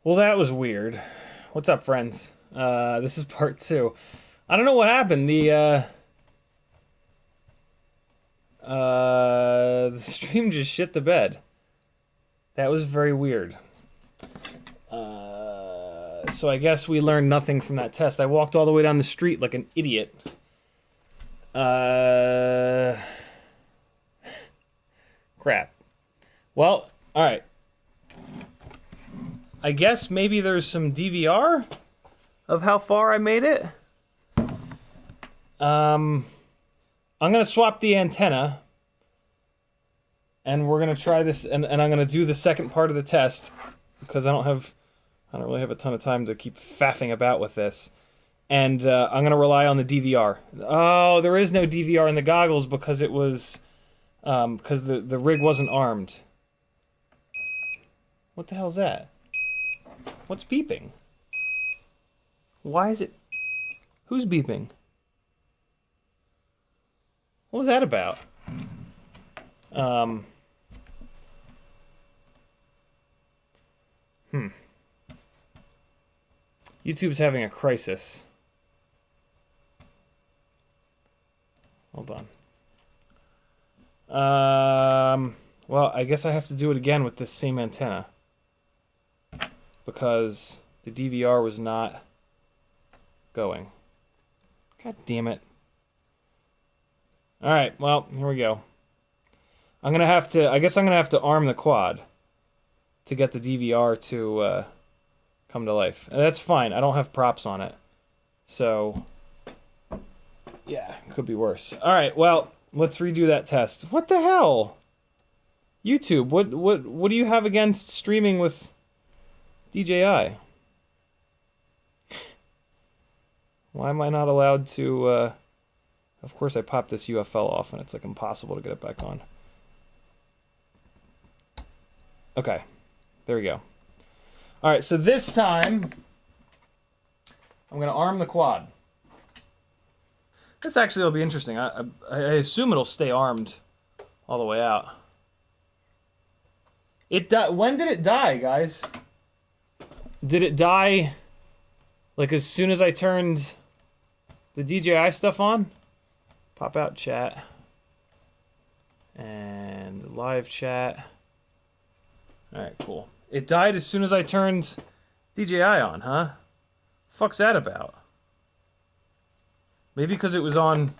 Well, that was weird. What's up, friends? This is part two. I don't know what happened. The stream just shit the bed. That was very weird. So I guess we learned nothing from that test. I walked all the way down the street like an idiot. Crap. Well, alright. I guess maybe there's some DVR of how far I made it. I'm gonna swap the antenna, and we're gonna try this, and I'm gonna do the second part of the test because I don't really have a ton of time to keep faffing about with this. And I'm gonna rely on the DVR. Oh, there is no DVR in the goggles because it was because the rig wasn't armed. What the hell's that? What's beeping? Why is it? Who's beeping? What was that about? YouTube's having a crisis. Hold on. Well, I guess I have to do it again with this same antenna. Because the DVR was not going. God damn it. Alright, well, here we go. I guess I'm gonna have to arm the quad to get the DVR to come to life. And that's fine, I don't have props on it. So, yeah, could be worse. Alright, well, let's redo that test. What the hell? YouTube, what do you have against streaming with DJI? Why am I not allowed to, of course I popped this UFL off and it's like impossible to get it back on. Okay, there we go. Alright, so this time, I'm gonna arm the quad. This actually will be interesting. I assume it'll stay armed all the way out. When did it die, guys? Did it die, like, as soon as I turned the DJI stuff on? Pop out chat. And live chat. Alright, cool. It died as soon as I turned DJI on, huh? Fuck's that about? Maybe because it was on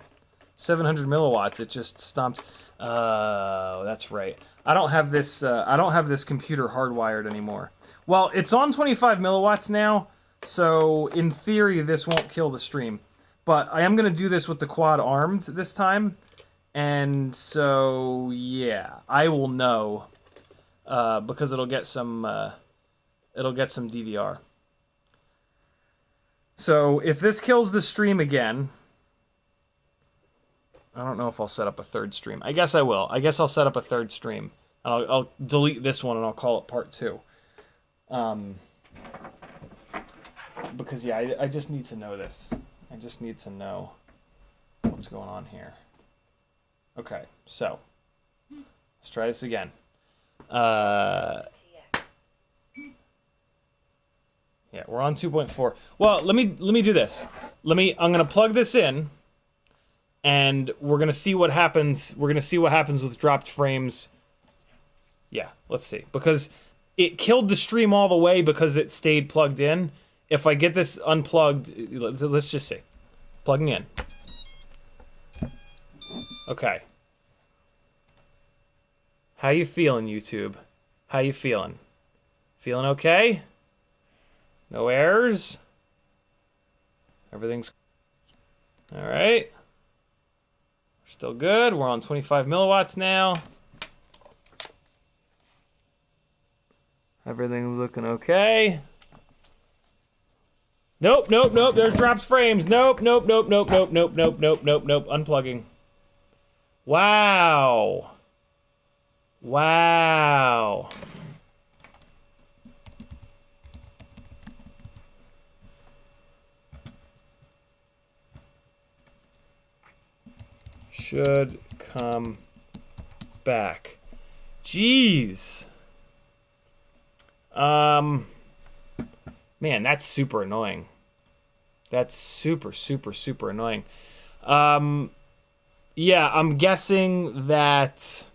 700 milliwatts, it just stomped. That's right. I don't have this computer hardwired anymore. Well, it's on 25 milliwatts now, so in theory this won't kill the stream. But I am gonna do this with the quad armed this time, and so yeah, I will know because it'll get some DVR. So if this kills the stream again, I don't know if I'll set up a third stream. I guess I will. I guess I'll set up a third stream. I'll delete this one and I'll call it part 2. Because yeah, I just need to know this. I just need to know what's going on here. Okay, so let's try this again. Yeah, we're on 2.4. Well, let me do this. I'm gonna plug this in, and we're gonna see what happens. We're gonna see what happens with dropped frames. Yeah, let's see, because it killed the stream all the way because it stayed plugged in. If I get this unplugged, let's just see. Plugging in. Okay. How you feeling, YouTube? How you feeling? Feeling okay? No errors? Everything's... Alright. We're still good. We're on 25 milliwatts now. Everything's looking okay. Nope, nope, nope. There's drops frames. Nope, nope, nope, nope, nope, nope, nope, nope, nope, nope. Unplugging. Wow. Wow. Should come back. Jeez. Man, that's super annoying. That's super, super, super annoying. Yeah, I'm guessing that...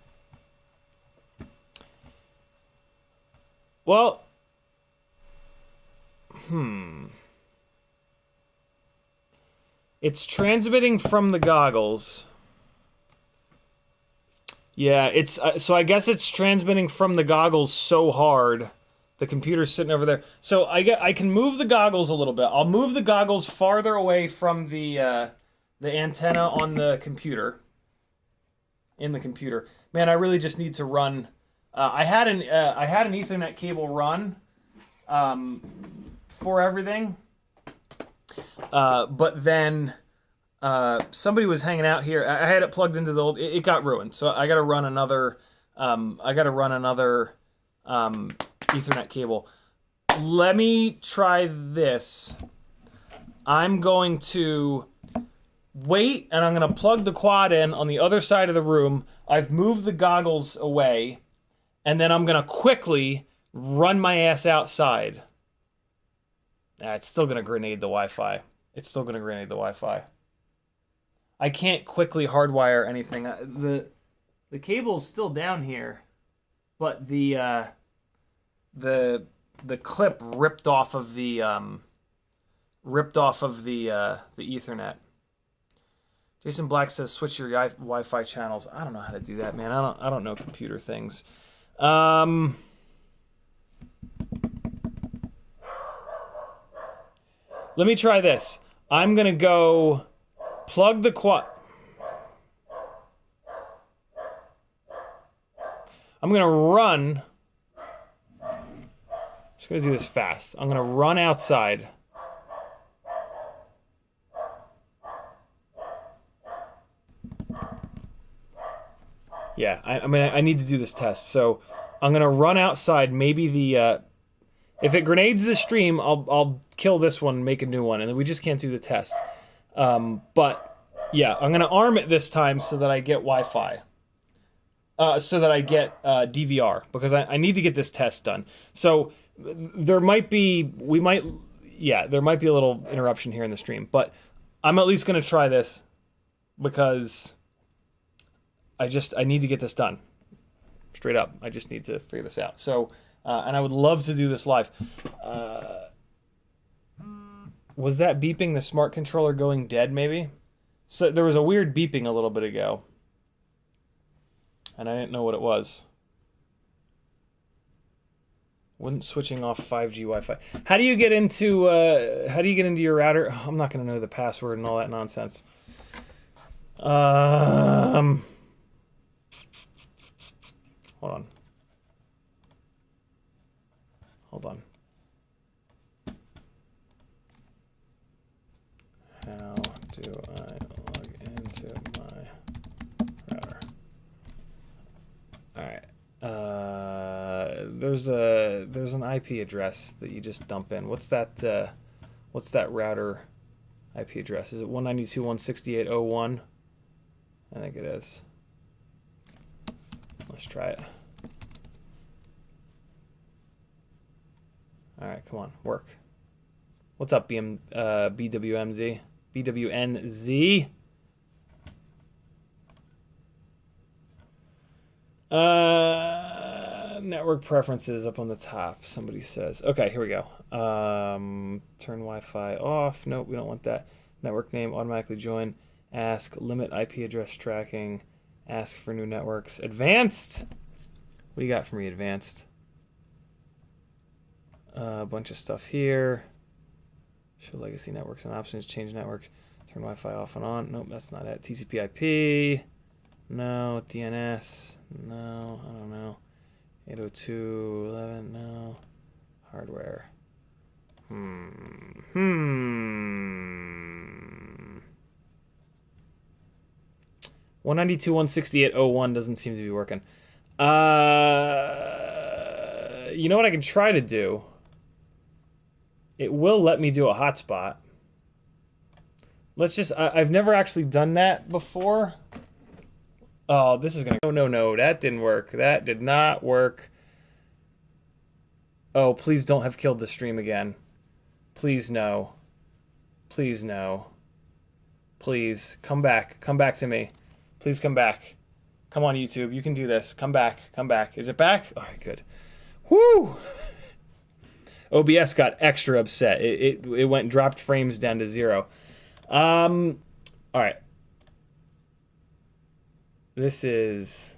Well... It's transmitting from the goggles. Yeah, it's... so I guess it's transmitting from the goggles so hard. The computer's sitting over there. So I can move the goggles a little bit. I'll move the goggles farther away from the antenna on the computer. In the computer. Man, I really just need to run... I had an Ethernet cable run for everything. But then somebody was hanging out here. I had it plugged into the old... It got ruined. So I got to run another... Ethernet cable. Let me try this. I'm going to wait, and I'm going to plug the quad in on the other side of the room. I've moved the goggles away, and then I'm going to quickly run my ass outside. It's still going to grenade the Wi-Fi. It's still going to grenade the Wi-Fi. I can't quickly hardwire anything. The cable's still down here, but the clip ripped off of the Ethernet. Jason Black says switch your Wi-Fi channels. I don't know how to do that, man. I don't know computer things. Let me try this. I'm gonna go plug the quad. I'm gonna run. Just gonna do this fast. I'm gonna run outside. Yeah, I mean, I need to do this test. So I'm gonna run outside. Maybe the if it grenades the stream, I'll kill this one and make a new one, and then we just can't do the test. But yeah, I'm gonna arm it this time so that I get Wi-Fi. So that I get DVR, because I need to get this test done. So there might be there might be a little interruption here in the stream, but I'm at least gonna try this because I need to get this done. Straight up, I just need to figure this out. So, and I would love to do this live. Was that beeping the smart controller going dead, maybe? So there was a weird beeping a little bit ago, and I didn't know what it was. Wouldn't switching off 5G Wi-Fi. How do you get into your router? I'm not going to know the password and all that nonsense. Hold on. How do I log into my router? All right. There's an IP address that you just dump in. What's that router IP address? Is it 192.168.01? I think it is. Let's try it. All right, come on, work. What's up, BWMZ? BWNZ? Network preferences up on the top, somebody says. Okay, here we go. Turn Wi-Fi off. Nope, we don't want that. Network name, automatically join. Ask, limit IP address tracking. Ask for new networks. Advanced! What do you got for me, advanced? A bunch of stuff here. Show legacy networks and options. Change networks. Turn Wi-Fi off and on. Nope, that's not it. TCP/IP. No. DNS. No. I don't know. 802.11. No. Hardware. 192.168.01 doesn't seem to be working. You know what I can try to do? It will let me do a hotspot. Let's just... I've never actually done that before. Oh, this is gonna... No, that didn't work. That did not work. Oh, please don't have killed the stream again. Please no. Please no. Please come back. Come back to me. Please come back. Come on, YouTube. You can do this. Come back. Come back. Is it back? All right, good. Woo! OBS got extra upset. It went dropped frames down to 0. All right. This is...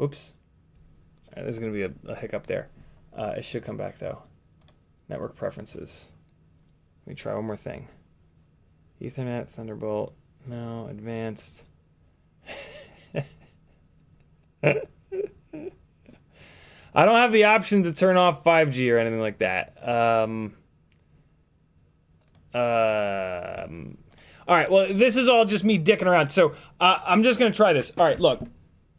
Oops. All right, there's going to be a hiccup there. It should come back, though. Network preferences. Let me try one more thing. Ethernet, Thunderbolt. No, advanced. I don't have the option to turn off 5G or anything like that. All right, well, this is all just me dicking around. So I'm just going to try this. All right, look.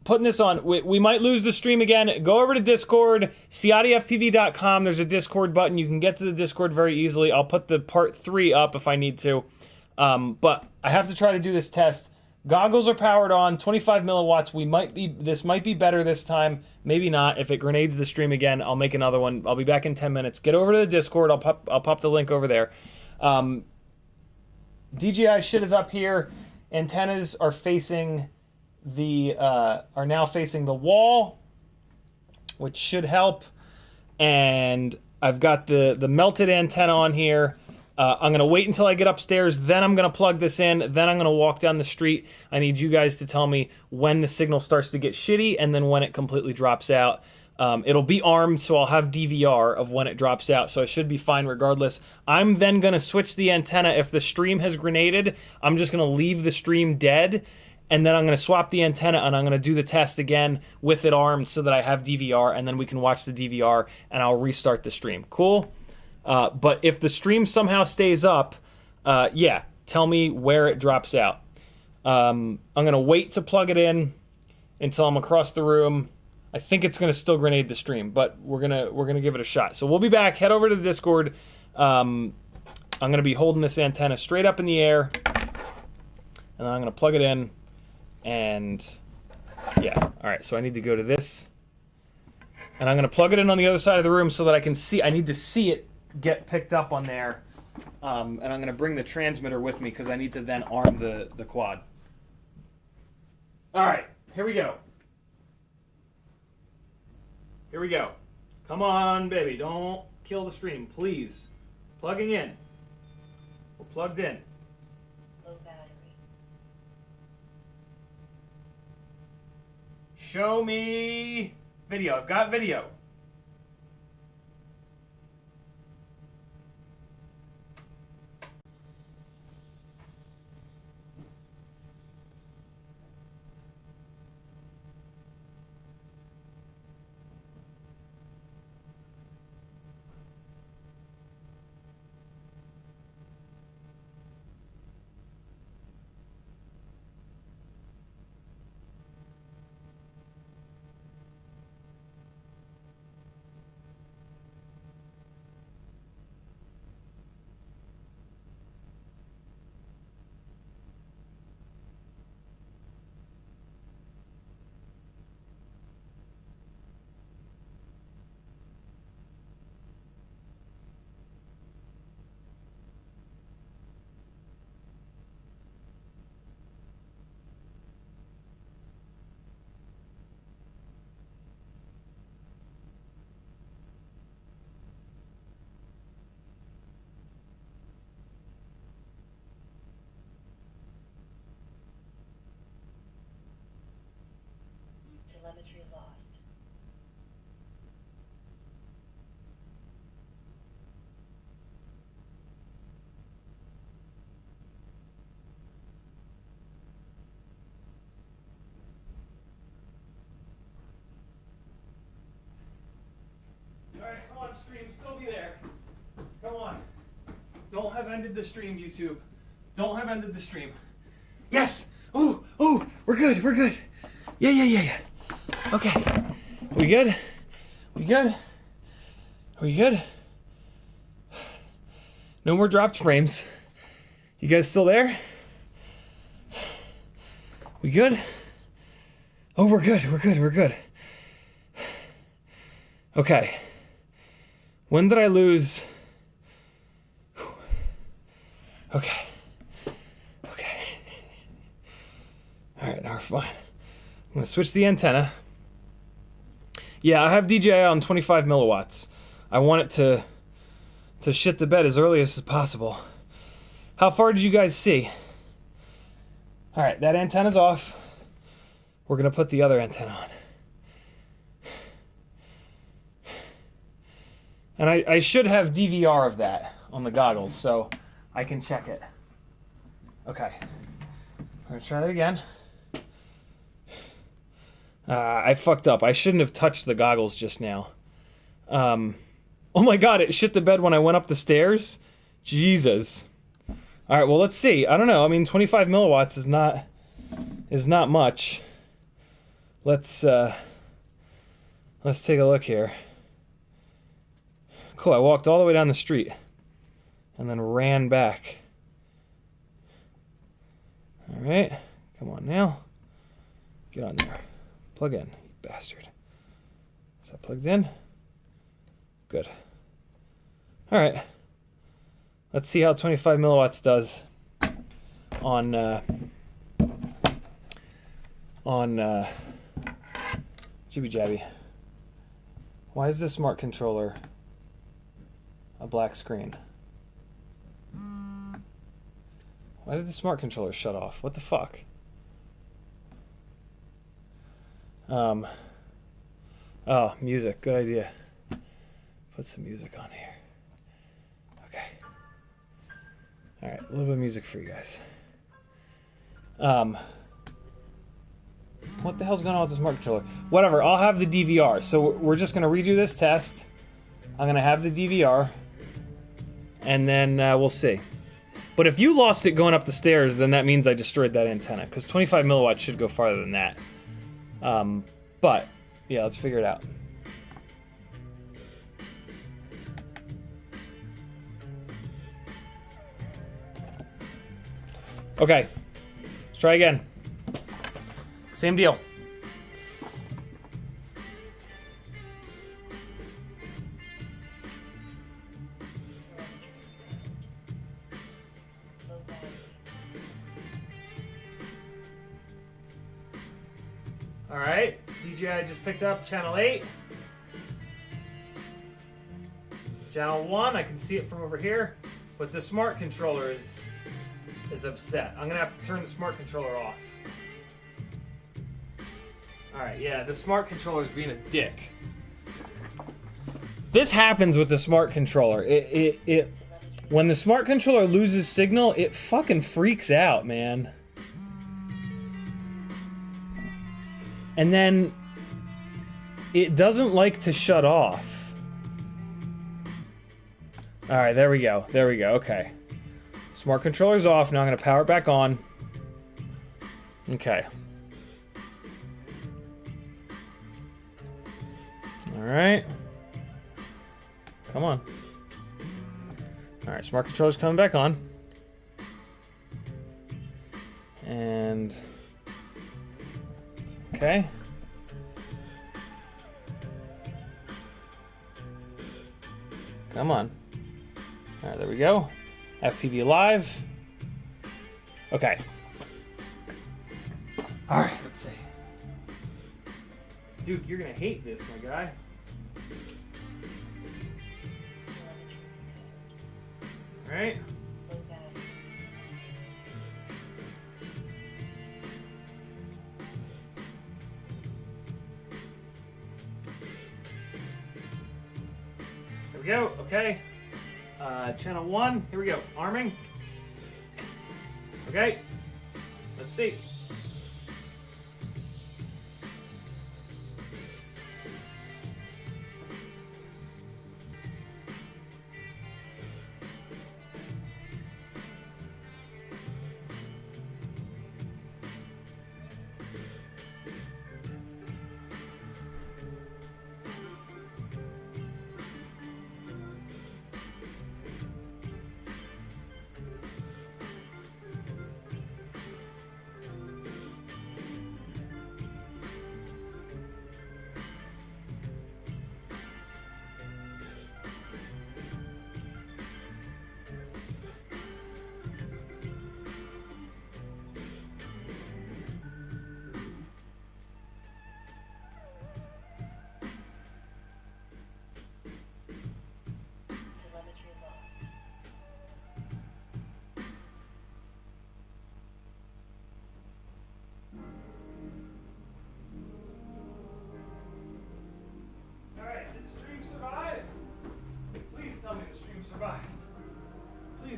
Putting this on, we might lose the stream again. Go over to Discord, CiottiFPV.com. There's a Discord button. You can get to the Discord very easily. I'll put the part 3 up if I need to. But I have to try to do this test. Goggles are powered on, 25 milliwatts. This might be better this time. Maybe not. If it grenades the stream again, I'll make another one. I'll be back in 10 minutes. Get over to the Discord. I'll pop the link over there. DJI shit is up here. Antennas are facing are now facing the wall, which should help. And I've got the melted antenna on here. I'm going to wait until I get upstairs, then I'm going to plug this in, then I'm going to walk down the street. I need you guys to tell me when the signal starts to get shitty and then when it completely drops out. It'll be armed, so I'll have DVR of when it drops out, so I should be fine regardless. I'm then going to switch the antenna. If the stream has grenaded, I'm just going to leave the stream dead, and then I'm going to swap the antenna, and I'm going to do the test again with it armed so that I have DVR, and then we can watch the DVR, and I'll restart the stream. Cool? But if the stream somehow stays up, yeah, tell me where it drops out. I'm going to wait to plug it in until I'm across the room. I think it's going to still grenade the stream, but we're gonna give it a shot. So we'll be back. Head over to the Discord. I'm going to be holding this antenna straight up in the air, and then I'm going to plug it in, and yeah. All right, so I need to go to this, and I'm going to plug it in on the other side of the room so that I can see. I need to see it get picked up on there, and I'm going to bring the transmitter with me because I need to then arm the quad. All right, here we go. Here we go. Come on, baby, don't kill the stream, please. Plugging in. We're plugged in. Low battery. Show me video. I've got video. Telemetry lost. All right, come on, stream, still be there. Come on. Don't have ended the stream, YouTube. Don't have ended the stream. Yes! Oh, we're good, we're good. Yeah. Okay. We good? We good? Are we good? No more dropped frames. You guys still there? We good? Oh, we're good, we're good, we're good. Okay. When did I lose Okay. Okay. All right, now we're fine. I'm gonna switch the antenna. Yeah, I have DJI on 25 milliwatts. I want it to shit the bed as early as possible. How far did you guys see? All right, that antenna's off. We're gonna put the other antenna on. And I should have DVR of that on the goggles, so I can check it. Okay. We're gonna try that again. I fucked up. I shouldn't have touched the goggles just now. Oh my god, it shit the bed when I went up the stairs? Jesus. Alright, well let's see. I don't know. I mean 25 milliwatts is not much. Let's take a look here. Cool, I walked all the way down the street and then ran back. Alright, come on now. Get on there. Plug in, you bastard. Is that plugged in? Good. Alright. Let's see how 25 milliwatts does on Jibby Jabby. Why is this smart controller a black screen? Why did the smart controller shut off? What the fuck? Oh, music. Good idea. Put some music on here. Okay. Alright, a little bit of music for you guys. What the hell's going on with the smart controller? Whatever, I'll have the DVR. So we're just going to redo this test. I'm going to have the DVR. And then we'll see. But if you lost it going up the stairs, then that means I destroyed that antenna. Because 25 milliwatts should go farther than that. But, yeah, let's figure it out. Okay, let's try again. Same deal. Low battery. All right, DJI just picked up channel 8. Channel 1, I can see it from over here, but the smart controller is upset. I'm gonna have to turn the smart controller off. All right, yeah, the smart controller is being a dick. This happens with the smart controller. When the smart controller loses signal, it fucking freaks out, man. And then it doesn't like to shut off. All right, there we go. There we go. Okay. Smart controller's off. Now I'm going to power it back on. Okay. All right. Come on. All right, smart controller's coming back on. And okay. Come on. All right, there we go. FPV live. Okay. All right, let's see. Dude, you're gonna hate this, my guy. All right. Low battery. There we go. Okay. Channel 1. Here we go. Arming. Okay. Let's see.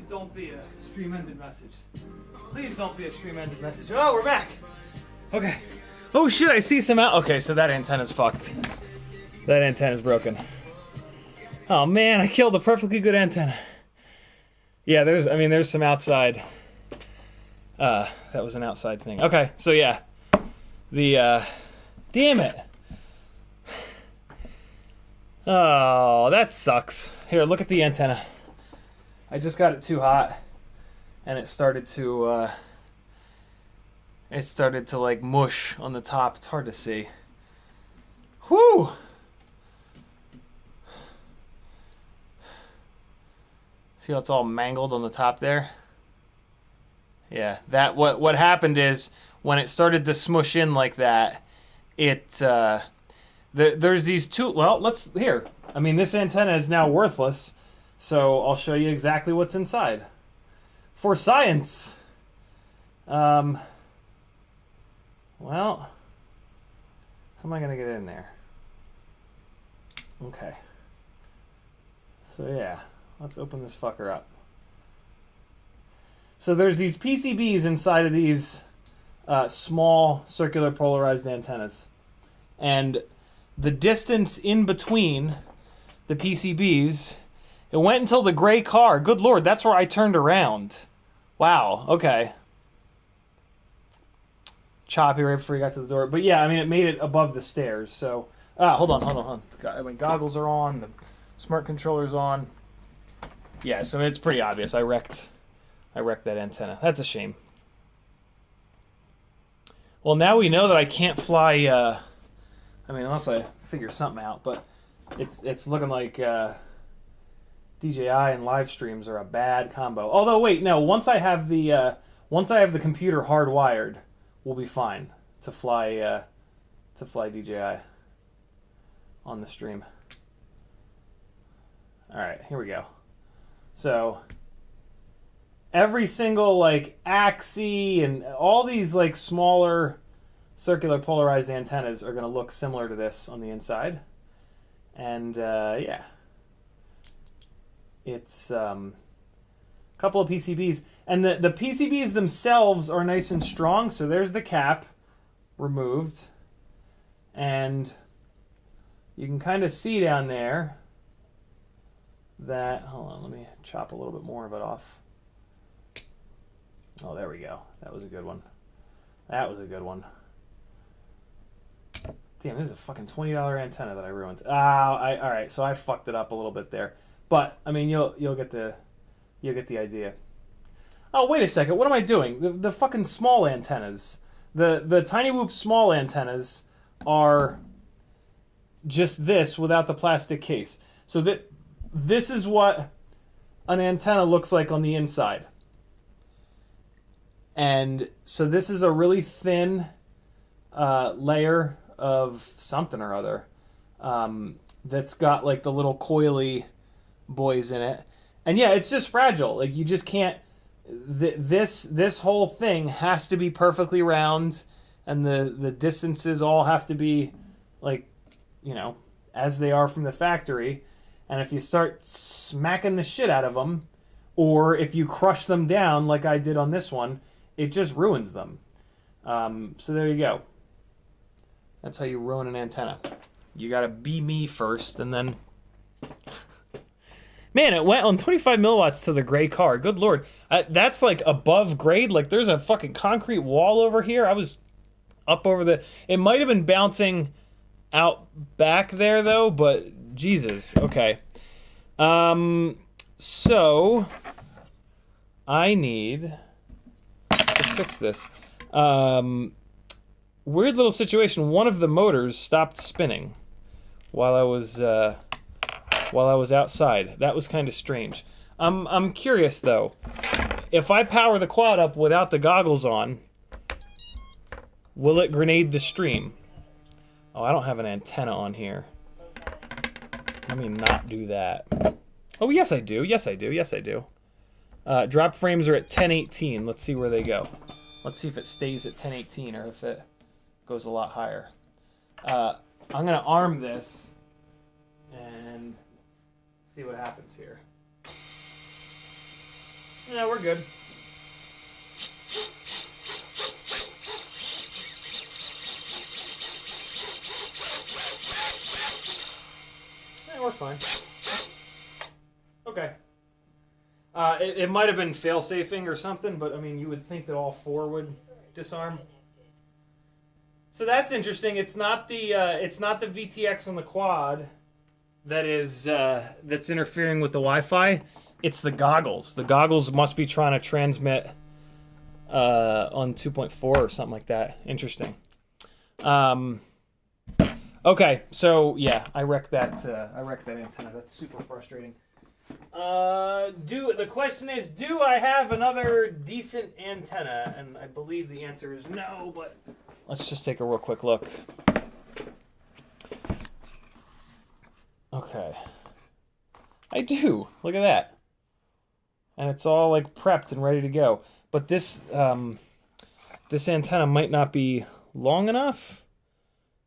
don't be a stream-ended message. Please don't be a stream-ended message. Oh, we're back. Okay. Oh shit, I see some out. Okay, so that antenna's fucked. That antenna's broken. Oh man, I killed a perfectly good antenna. Yeah, there's some outside. That was an outside thing. Okay, so yeah. Damn it. Oh, that sucks. Here, look at the antenna. I just got it too hot, and it started to like mush on the top. It's hard to see. Whew! See how it's all mangled on the top there? Yeah, that what happened is when it started to smush in like that, there's these two. Well, here. I mean, this antenna is now worthless, so I'll show you exactly what's inside. For science. Well, how am I gonna get in there? Okay. So yeah, let's open this fucker up. So there's these PCBs inside of these small circular polarized antennas. And the distance in between the PCBs, it went until the gray car. Good Lord, that's where I turned around. Wow, okay. Choppy right before you got to the door. But yeah, I mean, it made it above the stairs. So, hold on. I mean, goggles are on, the smart controller's on. Yeah, so it's pretty obvious. I wrecked that antenna. That's a shame. Well, now we know that I can't fly, I mean, unless I figure something out, but it's looking like DJI and live streams are a bad combo. Although, wait, no, once I have the computer hardwired, we'll be fine to fly DJI on the stream. All right, here we go. So every single like axis and all these like smaller circular polarized antennas are going to look similar to this on the inside. And yeah, it's a couple of PCBs. And the PCBs themselves are nice and strong. So there's the cap removed. And you can kind of see down there that, hold on, let me chop a little bit more of it off. Oh, there we go. That was a good one. That was a good one. Damn, this is a fucking $20 antenna that I ruined. All right, so I fucked it up a little bit there. But I mean, you'll get the idea. Oh, wait a second. What am I doing? The fucking small antennas. The Tiny Whoop small antennas are just this without the plastic case. So this is what an antenna looks like on the inside. And so this is a really thin layer of something or other that's got like the little coily boys in it. And yeah, it's just fragile. Like you just can't. This whole thing has to be perfectly round, and the distances all have to be like, you know, as they are from the factory. And if you start smacking the shit out of them, or if you crush them down like I did on this one, it just ruins them. So there you go. That's how you ruin an antenna. You gotta be me first, and then... Man, it went on 25 milliwatts to the gray car. Good Lord. That's like above grade. Like there's a fucking concrete wall over here. I was up over the... It might have been bouncing out back there though, but Jesus. Okay. So I need to fix this. Weird little situation. One of the motors stopped spinning while I was outside. That was kind of strange. I'm curious though. If I power the quad up without the goggles on, will it grenade the stream? Oh, I don't have an antenna on here. Let me not do that. Oh, yes I do. Yes I do. Yes I do. Drop frames are at 1018. Let's see where they go. Let's see if it stays at 1018 or if it goes a lot higher. I'm going to arm this and see what happens here. Yeah, we're good. Yeah, we're fine. Okay. It might have been fail-safing or something, but I mean, you would think that all four would disarm. So that's interesting. It's not the VTX on the quad that is that's interfering with the Wi-Fi. It's the goggles. The goggles must be trying to transmit on 2.4 or something like that. Interesting. Okay, so yeah, I wrecked that antenna. That's super frustrating. The question is, do I have another decent antenna? And I believe the answer is no, but let's just take a real quick look. Okay. I do. Look at that. And it's all like prepped and ready to go. But this this antenna might not be long enough.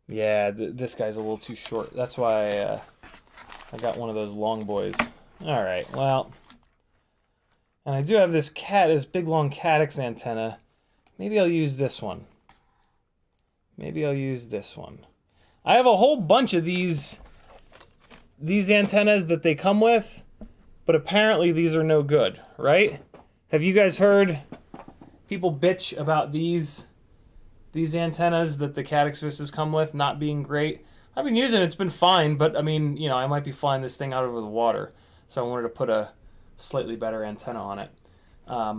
Yeah, this guy's a little too short. That's why I got one of those long boys. All right, well, and I do have this big long Caddx antenna. Maybe I'll use this one. Maybe I'll use this one. I have a whole bunch of these antennas that they come with, but apparently these are no good, right? Have you guys heard people bitch about these antennas that the Caddx Vistas come with not being great? I've been using it, it's been fine, but I mean, you know, I might be flying this thing out over the water. So I wanted to put a slightly better antenna on it. I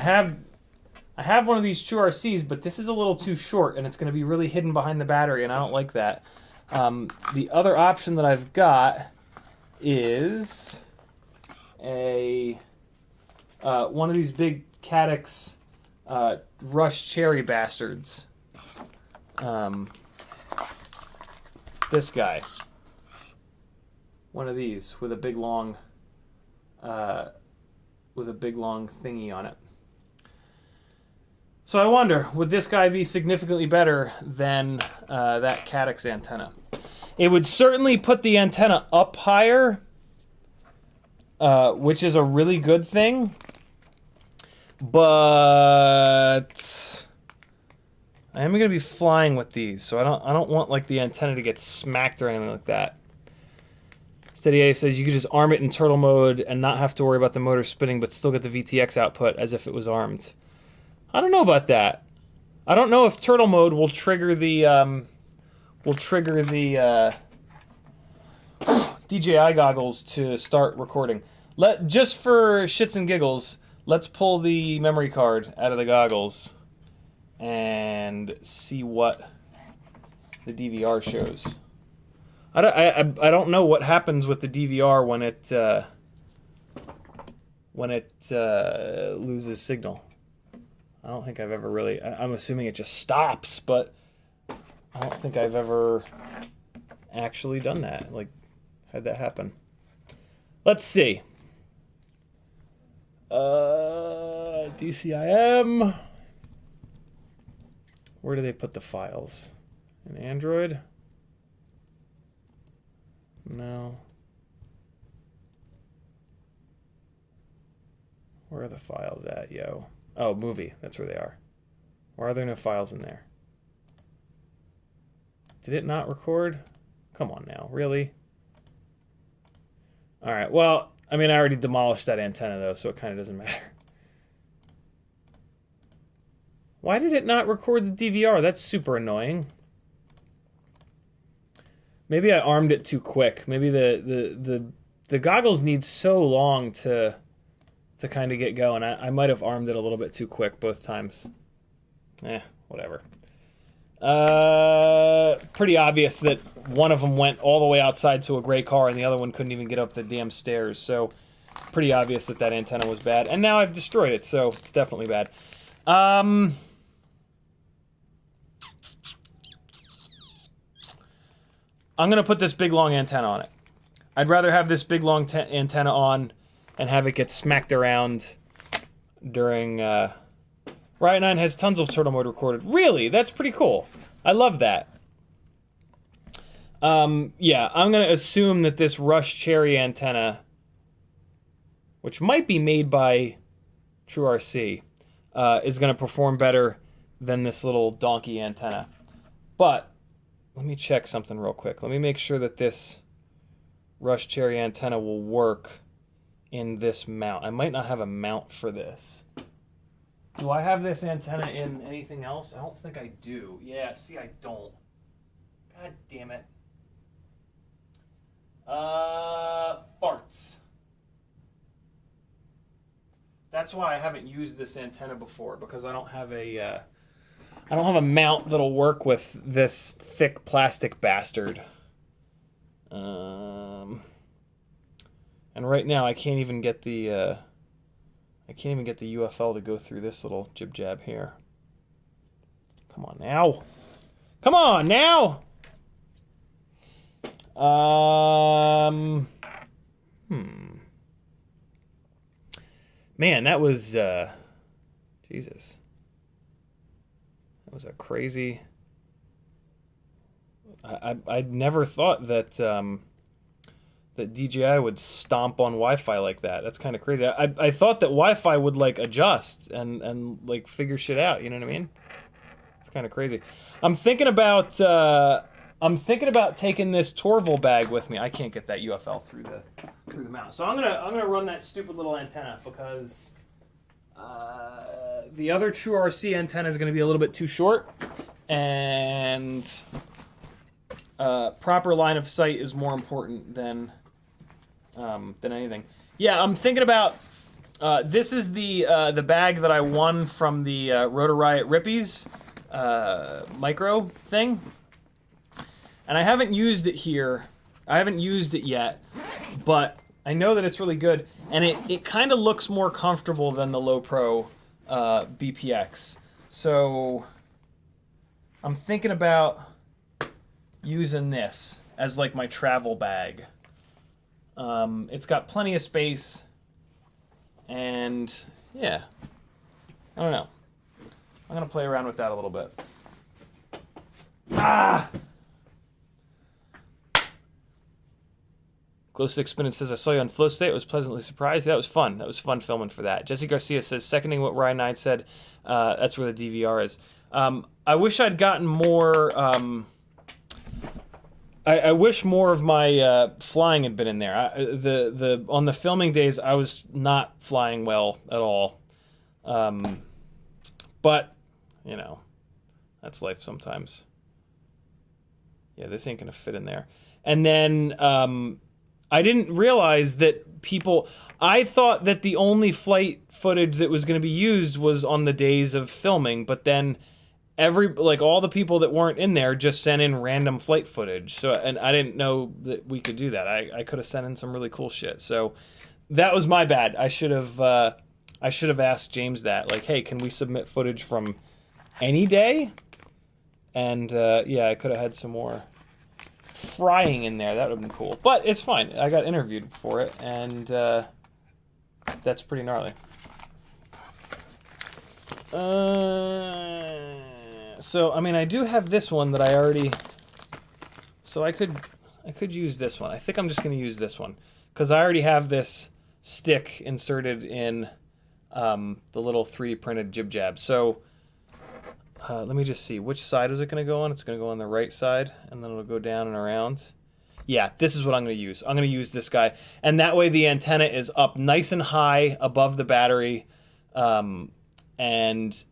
have one of these TrueRCs, but this is a little too short, and it's going to be really hidden behind the battery, and I don't like that. The other option that I've got is one of these big Caddx Rush Cherry bastards. This guy. One of these with a big long thingy on it. So I wonder, would this guy be significantly better than that Caddx antenna? It would certainly put the antenna up higher, which is a really good thing. But I am going to be flying with these, so I don't want like the antenna to get smacked or anything like that. Steady A says you could just arm it in turtle mode and not have to worry about the motor spinning, but still get the VTX output as if it was armed. I don't know about that. I don't know if turtle mode will trigger the DJI goggles to start recording. Just for shits and giggles, let's pull the memory card out of the goggles and see what the DVR shows. I don't know what happens with the DVR when it loses signal. I don't think I've ever really. I'm assuming it just stops, but I don't think I've ever actually done that. Like, had that happen. Let's see. DCIM. Where do they put the files? In Android? No. Where are the files at, yo? Oh, movie. That's where they are. Why are there no files in there? Did it not record? Come on now. Really? Alright, well, I mean, I already demolished that antenna, though, so it kind of doesn't matter. Why did it not record the DVR? That's super annoying. Maybe I armed it too quick. Maybe the goggles need so long to kind of get going. I might have armed it a little bit too quick both times. Whatever. Pretty obvious that one of them went all the way outside to a gray car and the other one couldn't even get up the damn stairs. So pretty obvious that that antenna was bad. And now I've destroyed it, so it's definitely bad. I'm going to put this big long antenna on it. I'd rather have this big long antenna on and have it get smacked around during... Riot 9 has tons of turtle mode recorded. Really? That's pretty cool. I love that. Yeah, I'm going to assume that this Rush Cherry antenna which might be made by TrueRC, is going to perform better than this little donkey antenna. But let me check something real quick. Let me make sure that this Rush Cherry antenna will work in this mount. I might not have a mount for this. Do I have this antenna in anything else? I don't think I do. Yeah, see, I don't. God damn it. Farts. That's why I haven't used this antenna before, because I don't have a mount that'll work with this thick plastic bastard. And right now I can't even get the UFL to go through this little jib jab here. Come on now. Come on now. Man, that was Jesus. That was a crazy. I'd never thought that that DJI would stomp on Wi-Fi like that. That's kind of crazy. I thought that Wi-Fi would like adjust and like figure shit out. You know what I mean? It's kind of crazy. I'm thinking about taking this Torval bag with me. I can't get that UFL through the mount, so I'm gonna run that stupid little antenna because the other TrueRC antenna is gonna be a little bit too short, and proper line of sight is more important than anything. Yeah, I'm thinking about. This is the bag that I won from the Rotor Riot Rippies micro thing. And I haven't used it here. I haven't used it yet, but I know that it's really good. And it kind of looks more comfortable than the Low Pro BPX. So I'm thinking about using this as like my travel bag. It's got plenty of space. And yeah, I don't know. I'm going to play around with that a little bit. Ah! Glow Stick Spinning says, I saw you on Flow State. I was pleasantly surprised. That was fun. That was fun filming for that. Jesse Garcia says, seconding what Ryan 9 said, that's where the DVR is. I wish I'd gotten more... I wish more of my flying had been in there. On the filming days, I was not flying well at all. But, you know, that's life sometimes. Yeah, this ain't going to fit in there. And then... I didn't realize that people... I thought that the only flight footage that was going to be used was on the days of filming, but then all the people that weren't in there just sent in random flight footage. So, and I didn't know that we could do that. I could have sent in some really cool shit. So that was my bad. I should have asked James that. Like, hey, can we submit footage from any day? And yeah, I could have had some more frying in there. That would have been cool, but it's fine. I got interviewed for it, and that's pretty gnarly. So I mean, I do have this one that I already. So I could use this one. I think I'm just going to use this one because I already have this stick inserted in the little 3D printed jib jab. So. Let me just see. Which side is it going to go on? It's going to go on the right side, and then it'll go down and around. Yeah, this is what I'm going to use. I'm going to use this guy. And that way the antenna is up nice and high above the battery. And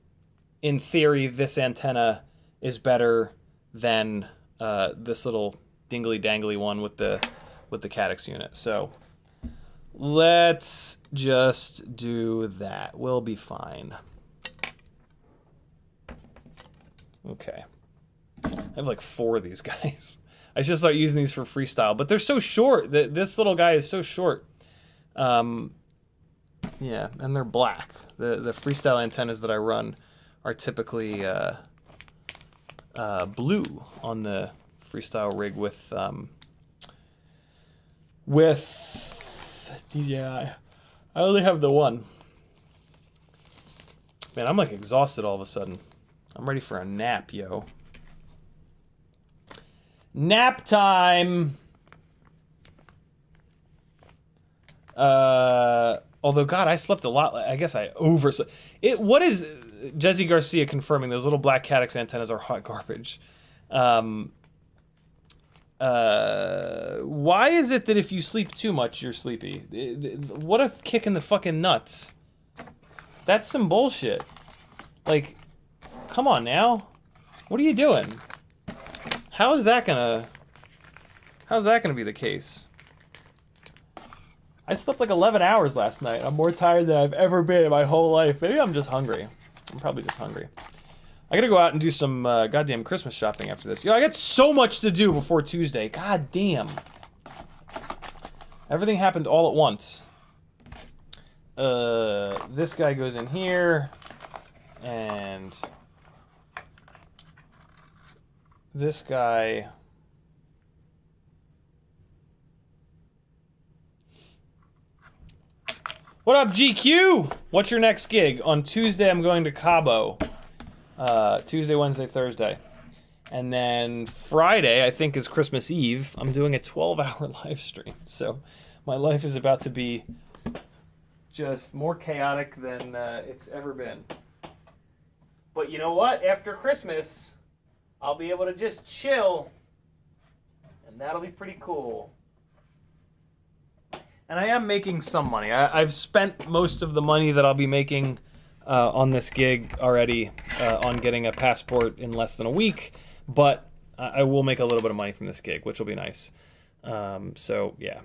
in theory, this antenna is better than this little dingly-dangly one with the Caddx unit. So let's just do that. We'll be fine. Okay. I have like 4 of these guys. I should start using these for freestyle, but they're so short. This little guy is so short. Yeah, and they're black. The freestyle antennas that I run are typically blue on the freestyle rig with DJI. I only have the one. Man, I'm like exhausted all of a sudden. I'm ready for a nap, yo. Nap time! Although, God, I slept a lot. I guess I overslept. What is Jesse Garcia confirming? Those little black Caddx antennas are hot garbage. Why is it that if you sleep too much, you're sleepy? What a kick in the fucking nuts. That's some bullshit. Like, come on now. What are you doing? How's that gonna be the case? I slept like 11 hours last night. I'm more tired than I've ever been in my whole life. Maybe I'm just hungry. I'm probably just hungry. I gotta go out and do some goddamn Christmas shopping after this. Yo, I got so much to do before Tuesday. God damn. Everything happened all at once. This guy goes in here. And this guy... What up, GQ? What's your next gig? On Tuesday, I'm going to Cabo. Tuesday, Wednesday, Thursday. And then Friday, I think, is Christmas Eve. I'm doing a 12-hour live stream. So my life is about to be just more chaotic than it's ever been. But you know what? After Christmas, I'll be able to just chill. And that'll be pretty cool. And I am making some money. I've spent most of the money that I'll be making on this gig already on getting a passport in less than a week. But I will make a little bit of money from this gig, which will be nice. So, yeah.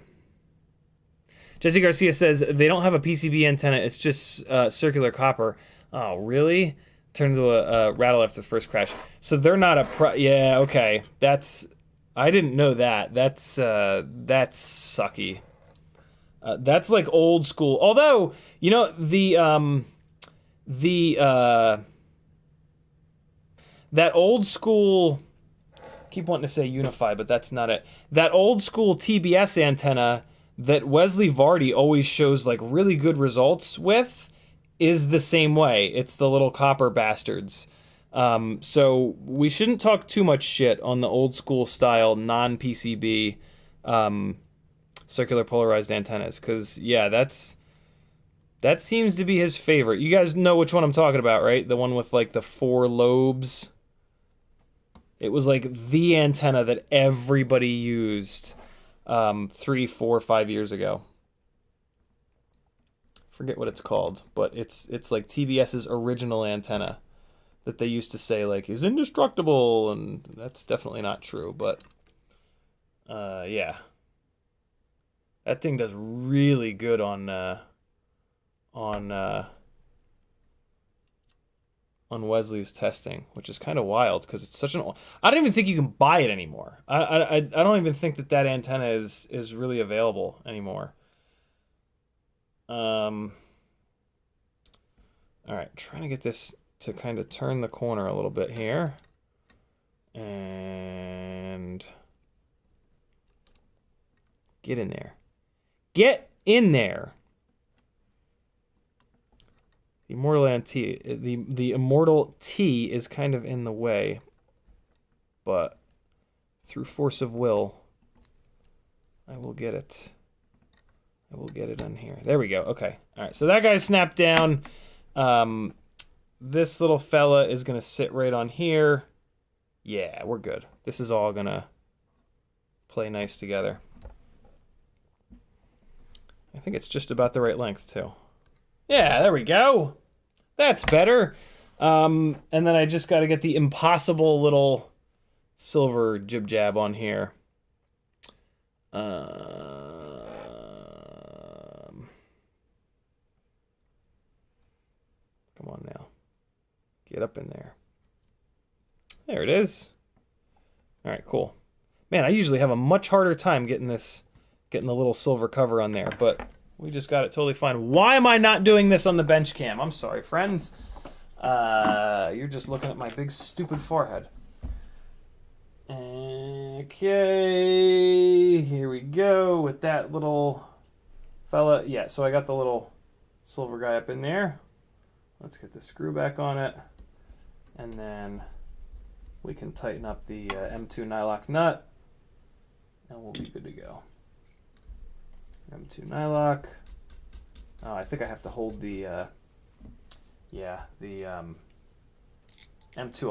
Jesse Garcia says, they don't have a PCB antenna. It's just circular copper. Oh, really? Turned into a rattle after the first crash. So they're not a... Yeah, okay. I didn't know that. That's sucky. That's like old school. Although, you know, that old school, keep wanting to say Unify, but that's not it. That old school TBS antenna that Wesley Vardy always shows like really good results with is the same way. It's the little copper bastards. So we shouldn't talk too much shit on the old school style non-PCB circular polarized antennas, because yeah, that seems to be his favorite. You guys know which one I'm talking about, right? The one with like the 4 lobes. It was like the antenna that everybody used 3, 4, 5 years ago. Forget what it's called, but it's like TBS's original antenna that they used to say like is indestructible, and that's definitely not true, but yeah. That thing does really good on Wesley's testing, which is kind of wild because it's such an... I don't even think you can buy it anymore. I don't even think that antenna is really available anymore. All right, trying to get this to kind of turn the corner a little bit here. And get in there. Get in there. The immortal T is kind of in the way, but through force of will, I will get it. I will get it on here. There we go. Okay. All right. So that guy snapped down. This little fella is going to sit right on here. Yeah, we're good. This is all going to play nice together. I think it's just about the right length, too. Yeah, there we go. That's better. And then I just got to get the impossible little silver jib-jab on here. Come on now. Get up in there. There it is. All right, cool. Man, I usually have a much harder time getting the little silver cover on there, but we just got it totally fine. Why am I not doing this on the bench cam? I'm sorry, friends. You're just looking at my big stupid forehead. Okay, here we go with that little fella. Yeah, so I got the little silver guy up in there. Let's get the screw back on it, and then we can tighten up the M2 nylock nut, and we'll be good to go. M2 nylock, Oh, I think I have to hold the, M2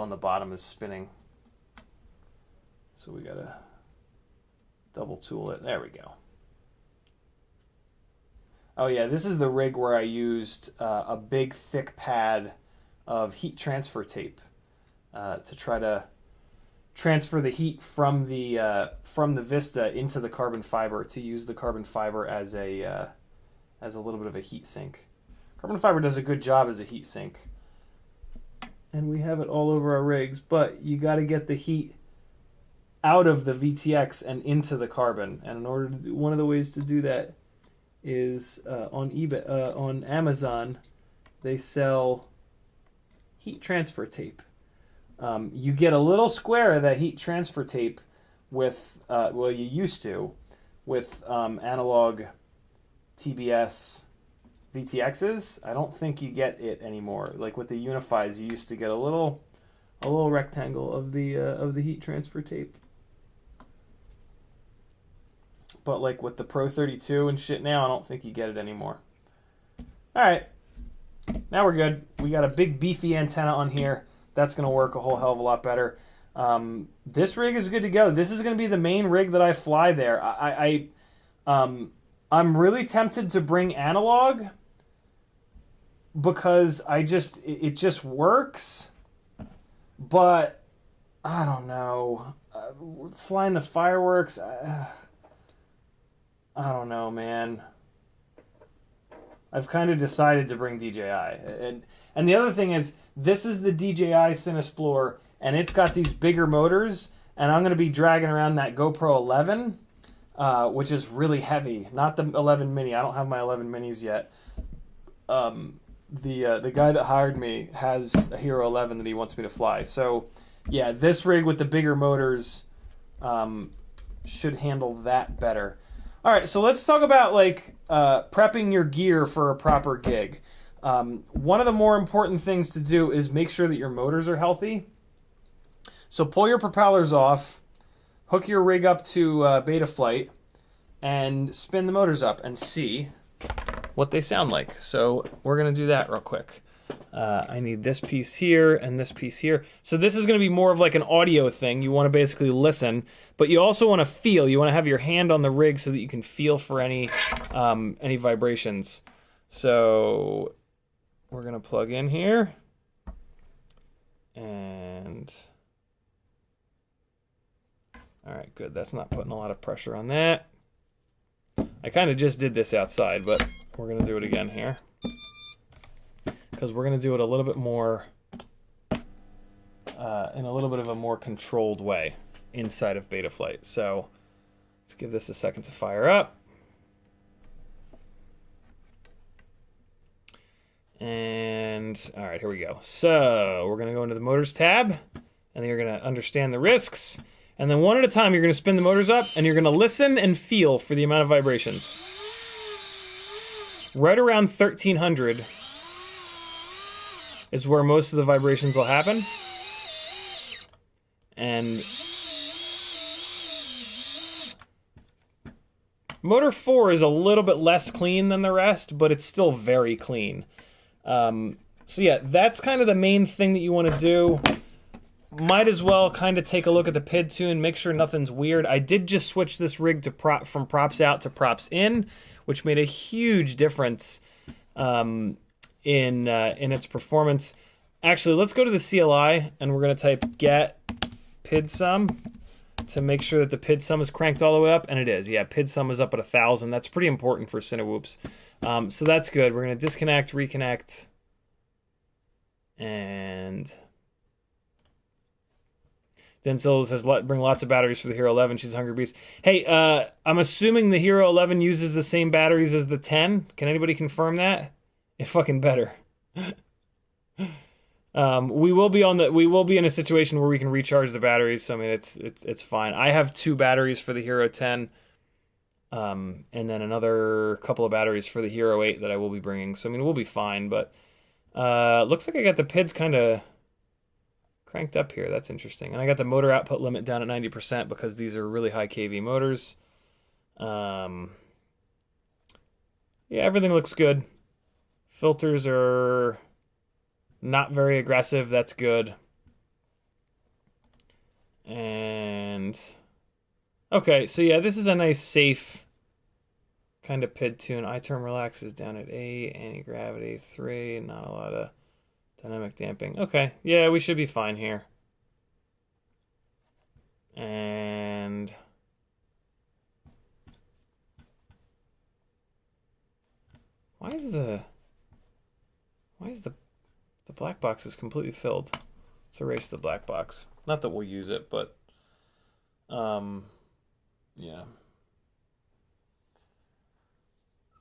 on the bottom is spinning. So we gotta double tool it. There we go. Oh yeah, this is the rig where I used a big thick pad of heat transfer tape to try to transfer the heat from the Vista into the carbon fiber, to use the carbon fiber as a little bit of a heat sink. Carbon fiber does a good job as a heat sink, and we have it all over our rigs. But you got to get the heat out of the VTX and into the carbon, and in order to do, one of the ways to do that is on eBay, on Amazon, they sell heat transfer tape. You get a little square of that heat transfer tape with, well, you used to, with analog TBS VTXs. I don't think you get it anymore. Like with the Unifies, you used to get a little rectangle of the heat transfer tape. But like with the Pro 32 and shit now, I don't think you get it anymore. All right, now we're good. We got a big beefy antenna on here. That's going to work a whole hell of a lot better. This rig is good to go. This is going to be the main rig that I fly there. I'm really tempted to bring analog because it just works. But I don't know. Flying the fireworks, I don't know, man. I've kind of decided to bring DJI. And the other thing is, this is the DJI Cinesplore, and it's got these bigger motors, and I'm going to be dragging around that GoPro 11, which is really heavy. Not the 11 mini. I don't have my 11 minis yet. The guy that hired me has a Hero 11 that he wants me to fly. So, yeah, this rig with the bigger motors should handle that better. All right, so let's talk about like prepping your gear for a proper gig. One of the more important things to do is make sure that your motors are healthy. So pull your propellers off, hook your rig up to Betaflight, and spin the motors up and see what they sound like. So we're going to do that real quick. I need this piece here and this piece here. So this is going to be more of like an audio thing. You want to basically listen, but you also want to feel. You want to have your hand on the rig so that you can feel for any vibrations. So we're going to plug in here. And all right, good. That's not putting a lot of pressure on that. I kind of just did this outside, but we're going to do it again here, because we're going to do it a little bit more, in a little bit of a more controlled way inside of Betaflight. So let's give this a second to fire up. And all right, here we go. So we're going to go into the motors tab, and then you're going to understand the risks. And then one at a time, you're going to spin the motors up, and you're going to listen and feel for the amount of vibrations. Right around 1300 is where most of the vibrations will happen. And motor 4 is a little bit less clean than the rest, but it's still very clean. So yeah, that's kind of the main thing that you want to do. Might as well kind of take a look at the PID tune, make sure nothing's weird. I did just switch this rig to from props out to props in, which made a huge difference in its performance. Actually, let's go to the CLI, and we're going to type get PID sum to make sure that the PID sum is cranked all the way up, and it is. Yeah, PID sum is up at 1,000. That's pretty important for Cinewhoops. So that's good. We're going to disconnect, reconnect, and Denzel says, bring lots of batteries for the Hero 11. She's a hungry beast. Hey, I'm assuming the Hero 11 uses the same batteries as the 10. Can anybody confirm that? It fucking better. We will be in a situation where we can recharge the batteries. So I mean, it's fine. I have 2 batteries for the Hero 10, and then another couple of batteries for the Hero 8 that I will be bringing. So I mean, we'll be fine. But looks like I got the PIDs kind of cranked up here. That's interesting. And I got the motor output limit down at 90% because these are really high kV motors. Yeah, everything looks good. Filters are not very aggressive. That's good. And okay, so yeah, this is a nice safe kind of PID tune. iTerm relax is down at 8, anti-gravity 3, not a lot of dynamic damping. Okay, yeah, we should be fine here. And why is the black box is completely filled? Let's erase the black box. Not that we'll use it, but yeah.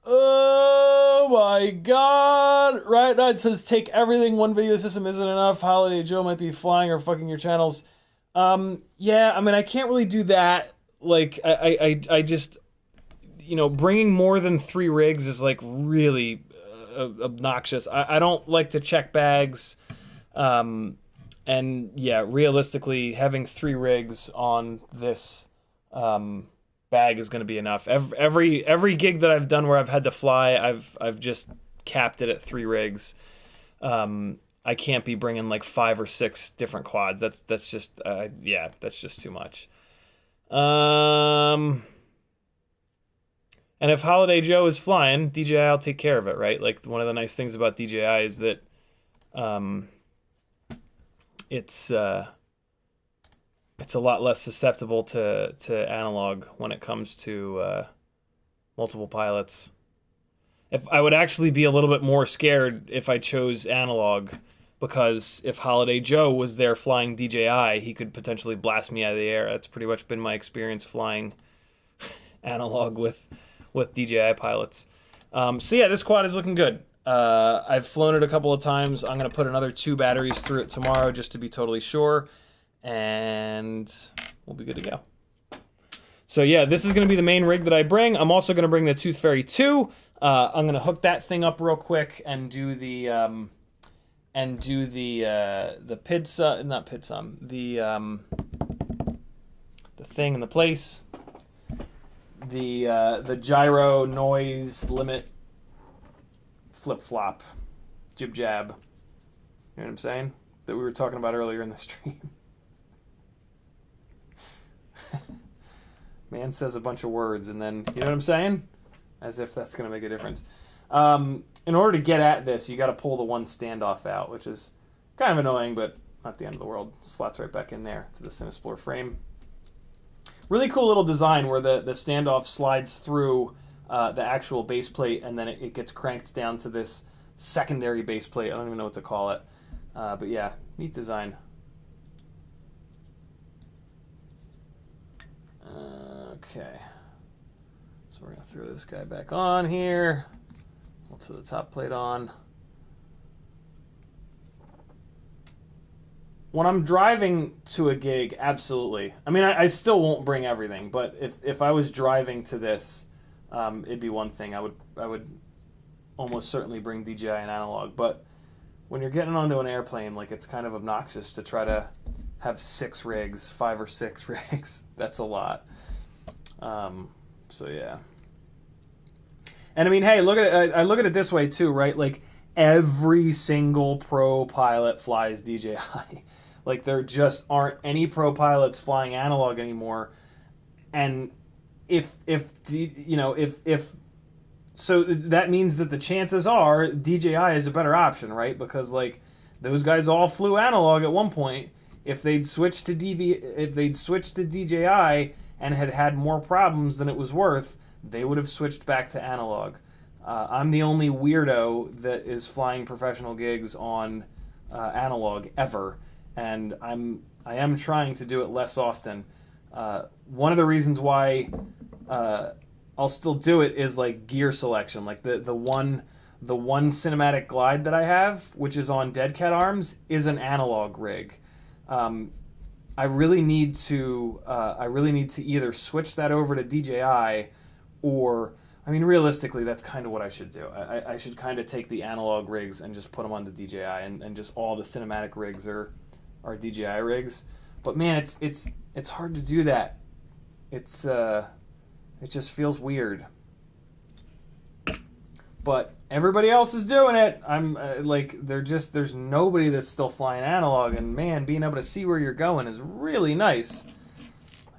Oh my god! Right Knight says take everything, one video system isn't enough. Holiday Joe might be flying or fucking your channels. Yeah, I mean, I can't really do that. Like, I just, you know, bringing more than 3 rigs is like really obnoxious. I don't like to check bags. And yeah, realistically, having 3 rigs on this bag is going to be enough. Every gig that I've done where I've had to fly, I've just capped it at 3 rigs. I can't be bringing like 5 or 6 different quads. That's just yeah, that's just too much. And if Holiday Joe is flying, DJI will take care of it, right? Like, one of the nice things about DJI is that it's a lot less susceptible to analog when it comes to multiple pilots. If I would actually be a little bit more scared if I chose analog, because if Holiday Joe was there flying DJI, he could potentially blast me out of the air. That's pretty much been my experience flying analog with DJI pilots. So yeah, this quad is looking good. I've flown it a couple of times. I'm going to put another 2 batteries through it tomorrow just to be totally sure, and we'll be good to go. So yeah, this is going to be the main rig that I bring. I'm also going to bring the Tooth Fairy 2. I'm going to hook that thing up real quick and do the PID not PID sum, the thing in the place, the gyro noise limit flip flop jib jab. You know what I'm saying? That we were talking about earlier in the stream. Man says a bunch of words and then, you know what I'm saying? As if that's going to make a difference. In order to get at this, you got to pull the one standoff out, which is kind of annoying, but not the end of the world. Slots right back in there to the Cinesplore frame. Really cool little design where the standoff slides through the actual base plate, and then it gets cranked down to this secondary base plate. I don't even know what to call it. But yeah, neat design. Okay. So we're going to throw this guy back on here. We'll to the top plate on. When I'm driving to a gig, absolutely. I mean, I still won't bring everything, but if I was driving to this, it'd be one thing. I would almost certainly bring DJI and analog. But when you're getting onto an airplane, like, it's kind of obnoxious to try to have 6 rigs, 5 or 6 rigs. That's a lot. So yeah. And I mean, hey, look at it. I look at it this way too, right? Like, every single pro pilot flies DJI. Like, there just aren't any pro pilots flying analog anymore. And if so, that means that the chances are DJI is a better option, right? Because, like, those guys all flew analog at one point. If they'd switched to DJI and had more problems than it was worth, they would have switched back to analog. I'm the only weirdo that is flying professional gigs on analog ever, and I am trying to do it less often. One of the reasons why I'll still do it is, like, gear selection. Like, the one cinematic glide that I have, which is on dead cat arms, is an analog rig. I really need to either switch that over to DJI, or, I mean, realistically, that's kind of what I should do. I should kind of take the analog rigs and just put them onto DJI, and just all the cinematic rigs are DJI rigs. But man, it's hard to do that. It just feels weird. But everybody else is doing it. I'm like, there's nobody that's still flying analog, and man, being able to see where you're going is really nice.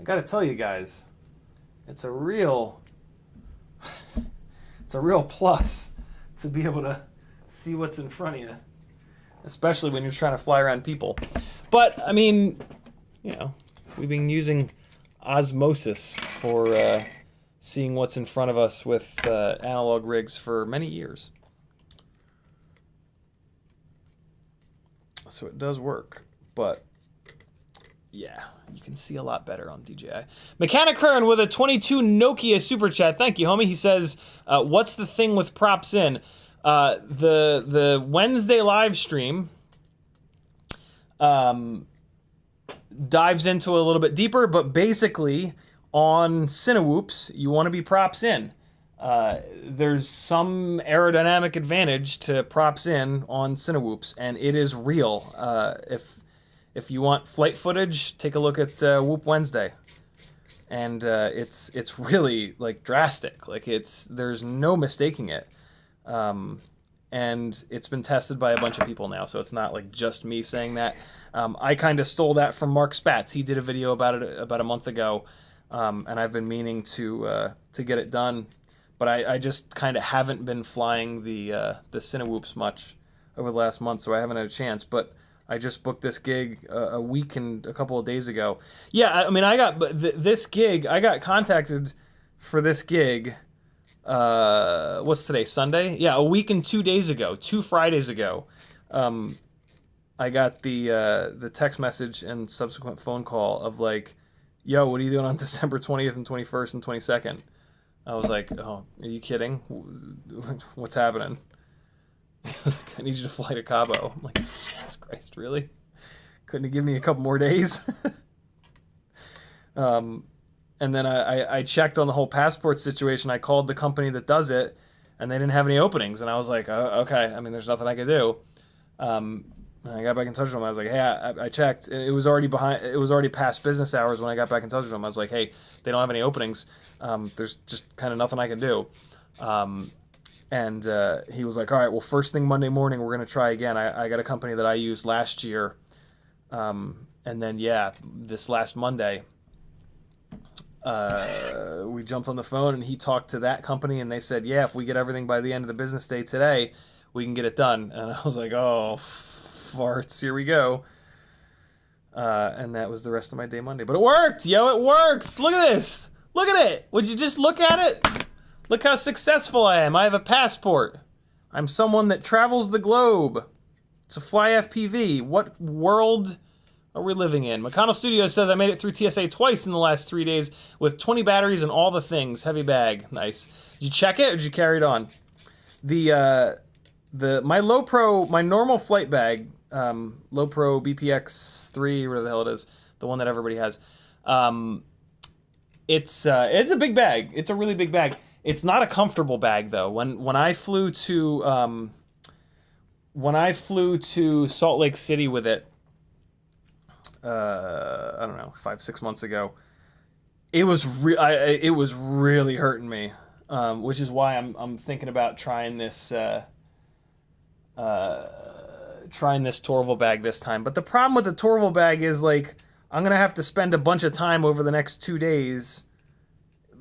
I gotta tell you guys, it's a real plus to be able to see what's in front of you, especially when you're trying to fly around people. But I mean, you know, we've been using osmosis for seeing what's in front of us with analog rigs for many years. So it does work, but yeah, you can see a lot better on DJI. Mechanic Kern with a 22 Nokia super chat. Thank you, homie. He says, what's the thing with props in? The Wednesday live stream dives into a little bit deeper, but basically on Cinewhoops, you want to be props in. There's some aerodynamic advantage to props in on Cinewhoops, and it is real. If you want flight footage, take a look at Whoop Wednesday, and it's really like drastic. Like there's no mistaking it, and it's been tested by a bunch of people now, so it's not like just me saying that. I kind of stole that from Mark Spatz. He did a video about it about a month ago, and I've been meaning to get it done, but I just kind of haven't been flying the Cinewhoops much over the last month, so I haven't had a chance. But I just booked this gig a week and a couple of days ago. Yeah, I mean, I got this gig. I got contacted for this gig. What's today? Sunday? Yeah, a week and 2 days ago, 2 Fridays ago. I got the text message and subsequent phone call of like, "Yo, what are you doing on December 20th and 21st and 22nd?" I was like, "Oh, are you kidding? What's happening?" I need you to fly to Cabo. I'm like, Jesus Christ, really? Couldn't you give me a couple more days? And then I checked on the whole passport situation. I called the company that does it, and they didn't have any openings. And I was like, okay, I mean, there's nothing I could do. And I got back in touch with them. I was like, hey, I checked. It was already past business hours when I got back in touch with them. I was like, hey, they don't have any openings. There's just kind of nothing I can do. And he was like, all right, well, first thing Monday morning, we're going to try again. I got a company that I used last year. And then, yeah, this last Monday, we jumped on the phone and he talked to that company and they said, yeah, if we get everything by the end of the business day today, we can get it done. And I was like, oh, farts, here we go. And that was the rest of my day Monday. But it worked, yo, it works. Look at this. Look at it. Would you just look at it? Look how successful I am. I have a passport. I'm someone that travels the globe to fly FPV. What world are we living in? McConnell Studios says I made it through TSA twice in the last 3 days with 20 batteries and all the things. Heavy bag. Nice. Did you check it or did you carry it on? My normal flight bag, Low Pro BPX3, whatever the hell it is, the one that everybody has. It's a big bag. It's a really big bag. It's not a comfortable bag though. When I flew to Salt Lake City with it, I don't know, 5-6 months ago, it was really hurting me, which is why I'm thinking about trying this Torval bag this time. But the problem with the Torval bag is like I'm gonna have to spend a bunch of time over the next 2 days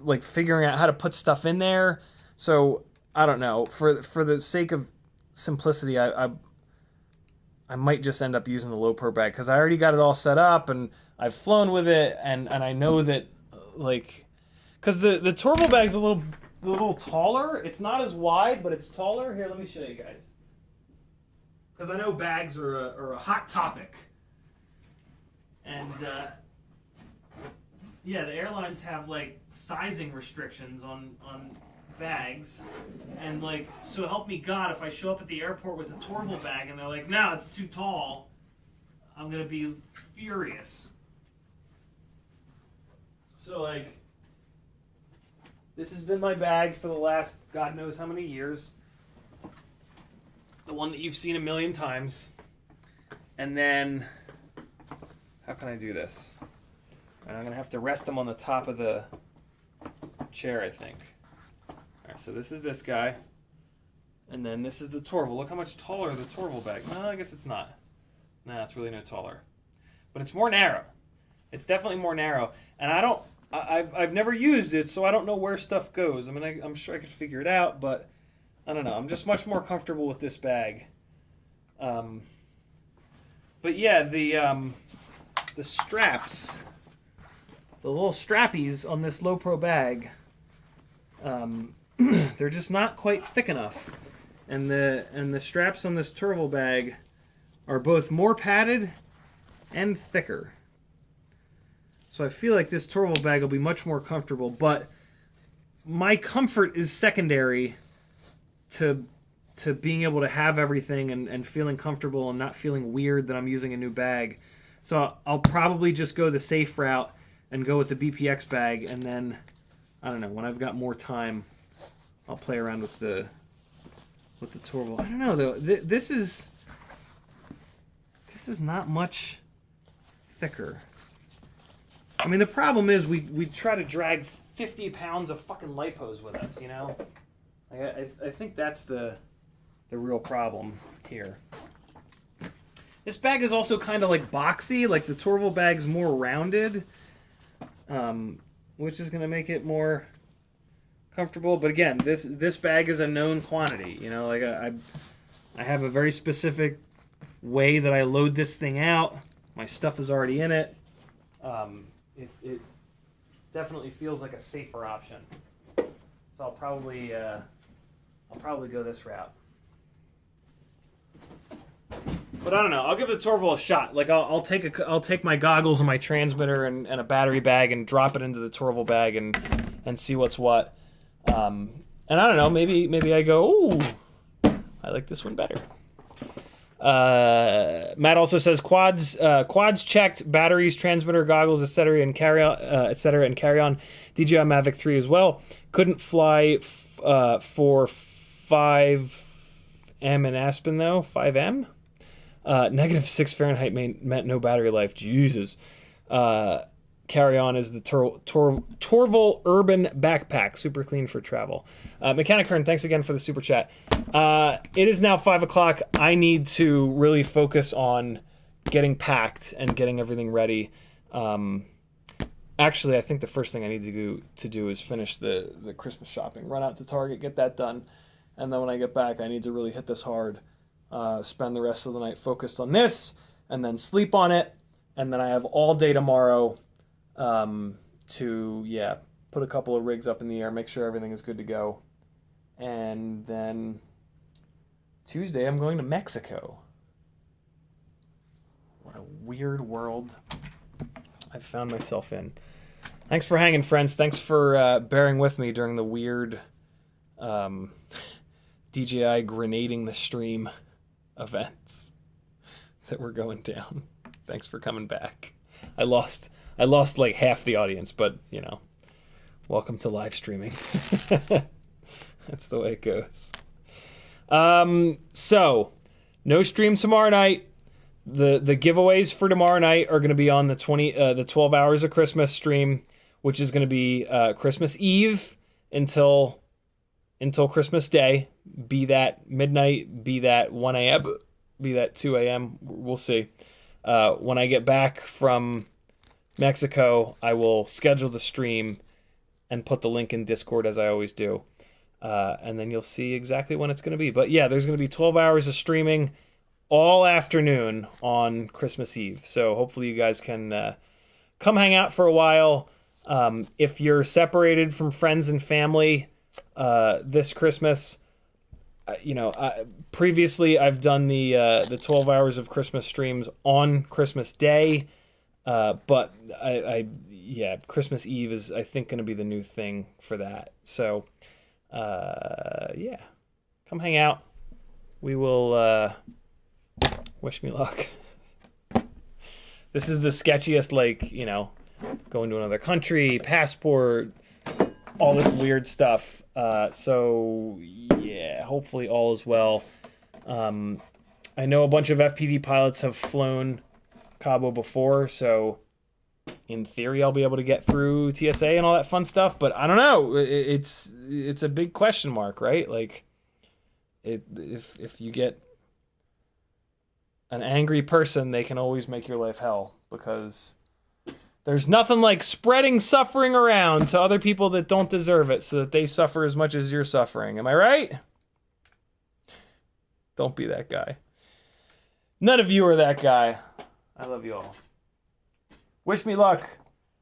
like figuring out how to put stuff in there. So I don't know, for the sake of simplicity, I might just end up using the Low Pro bag because I already got it all set up and I've flown with it, and I know that like because the Torval bag's a little taller. It's not as wide, but it's taller. Here, let me show you guys, because I know bags are a hot topic. And yeah, the airlines have like sizing restrictions on bags, and like, so help me God, if I show up at the airport with a Torval bag and they're like, no, it's too tall, I'm gonna be furious. So like, this has been my bag for the last God knows how many years. The one that you've seen a million times. And then, how can I do this? And I'm gonna have to rest them on the top of the chair, I think. All right, so this is this guy. And then this is the Torval. Look how much taller the Torval bag. No, I guess it's not. No, it's really no taller. But it's more narrow. It's definitely more narrow. And I've never used it, so I don't know where stuff goes. I mean, I'm sure I could figure it out, but I don't know. I'm just much more comfortable with this bag. But yeah, the straps, the little strappies on this low pro bag, they're just not quite thick enough. And the straps on this Torval bag are both more padded and thicker. So I feel like this Torval bag will be much more comfortable, but my comfort is secondary to being able to have everything and feeling comfortable and not feeling weird that I'm using a new bag. So I'll probably just go the safe route and go with the BPX bag, and then, I don't know, when I've got more time, I'll play around with the Torval. I don't know though. This is not much thicker. I mean, the problem is we try to drag 50 pounds of fucking lipos with us, you know? I think that's the real problem here. This bag is also kind of like boxy, like the Torval bag's more rounded, which is going to make it more comfortable. But again, this bag is a known quantity, you know, like I have a very specific way that I load this thing out. My stuff is already in it. It definitely feels like a safer option. So I'll probably go this route. But I don't know. I'll give the Torval a shot. Like I'll take my goggles and my transmitter and a battery bag and drop it into the Torval bag and see what's what. And I don't know. Maybe I go, ooh, I like this one better. Matt also says quads checked, batteries, transmitter, goggles, etc. and carry on, DJI Mavic 3 as well. Couldn't fly for 5M in Aspen though. 5M. -6 Fahrenheit meant no battery life. Jesus. Carry on is the Torval Urban Backpack. Super clean for travel. Mechanic Kern, thanks again for the super chat. It is now 5 o'clock. I need to really focus on getting packed and getting everything ready. Actually, I think the first thing I need to do is finish the Christmas shopping. Run out to Target, get that done. And then when I get back, I need to really hit this hard. Spend the rest of the night focused on this, and then sleep on it. And then I have all day tomorrow to put a couple of rigs up in the air, make sure everything is good to go. And then Tuesday I'm going to Mexico. What a weird world I've found myself in. Thanks for hanging, friends. Thanks for bearing with me during the weird DJI grenading the stream events that were going down. Thanks for coming back. I lost like half the audience, but you know, welcome to live streaming. That's the way it goes. So no stream tomorrow night. The giveaways for tomorrow night are going to be on the 12 hours of Christmas stream, which is going to be Christmas Eve until Christmas Day. Be that midnight, be that 1 a.m., be that 2 a.m. We'll see. When I get back from Mexico, I will schedule the stream and put the link in Discord as I always do. And then you'll see exactly when it's going to be. But yeah, there's going to be 12 hours of streaming all afternoon on Christmas Eve. So hopefully you guys can come hang out for a while. If you're separated from friends and family this Christmas, previously I've done the 12 hours of Christmas streams on Christmas Day, but Christmas Eve is, I think, going to be the new thing for that. So, come hang out. We will wish me luck. This is the sketchiest, going to another country, passport, all this weird stuff. So yeah, hopefully all is well. I know a bunch of FPV pilots have flown Cabo before, so in theory I'll be able to get through TSA and all that fun stuff, but I don't know. It's a big question mark, right? Like, If you get an angry person, they can always make your life hell, because there's nothing like spreading suffering around to other people that don't deserve it so that they suffer as much as you're suffering. Am I right? Don't be that guy. None of you are that guy. I love you all. Wish me luck.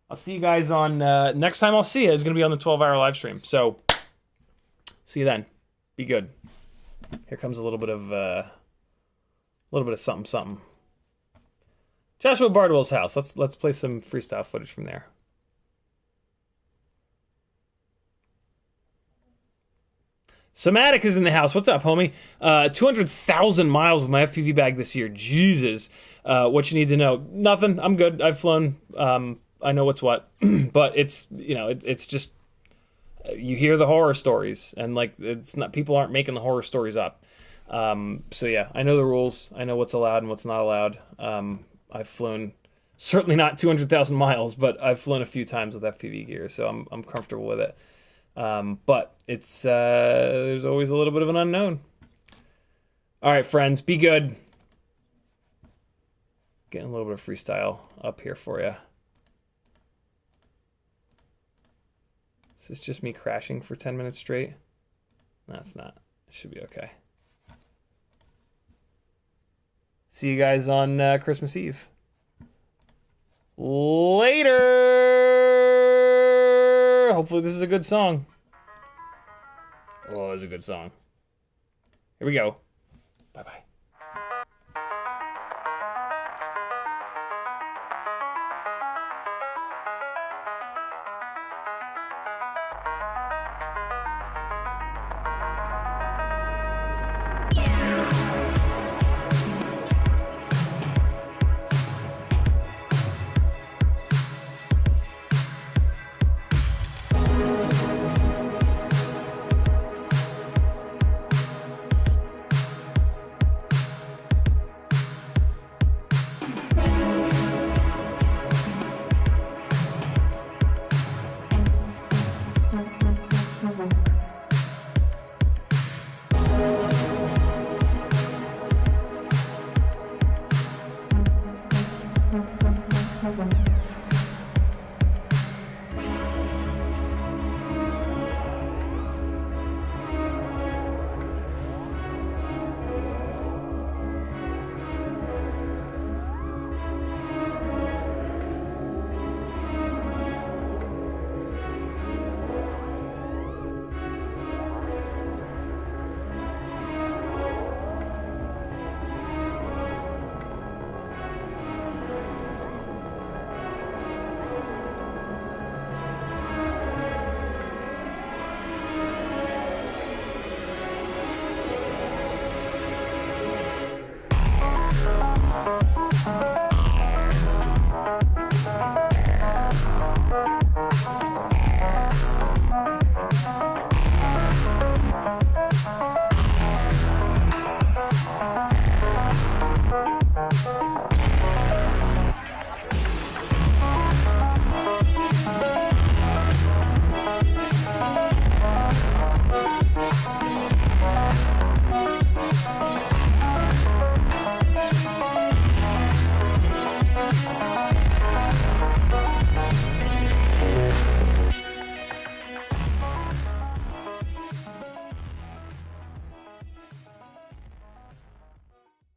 I'll see you guys on... next time I'll see you is going to be on the 12-hour live stream. So, see you then. Be good. Here comes a little bit of something, something. Joshua Bardwell's house. Let's play some freestyle footage from there. Somatic is in the house. What's up, homie? 200,000 miles with my FPV bag this year. Jesus. What you need to know? Nothing. I'm good. I've flown. I know what's what. But it's, you know, it's just, you hear the horror stories, and like, it's not, people aren't making the horror stories up. So yeah, I know the rules. I know what's allowed and what's not allowed. I've flown, certainly not 200,000 miles, but I've flown a few times with FPV gear, so I'm comfortable with it. But it's, there's always a little bit of an unknown. All right, friends, be good. Getting a little bit of freestyle up here for you. Is this just me crashing for 10 minutes straight? No, it's not. It should be okay. See you guys on Christmas Eve. Later! Hopefully this is a good song. Oh, it's a good song. Here we go. Bye-bye.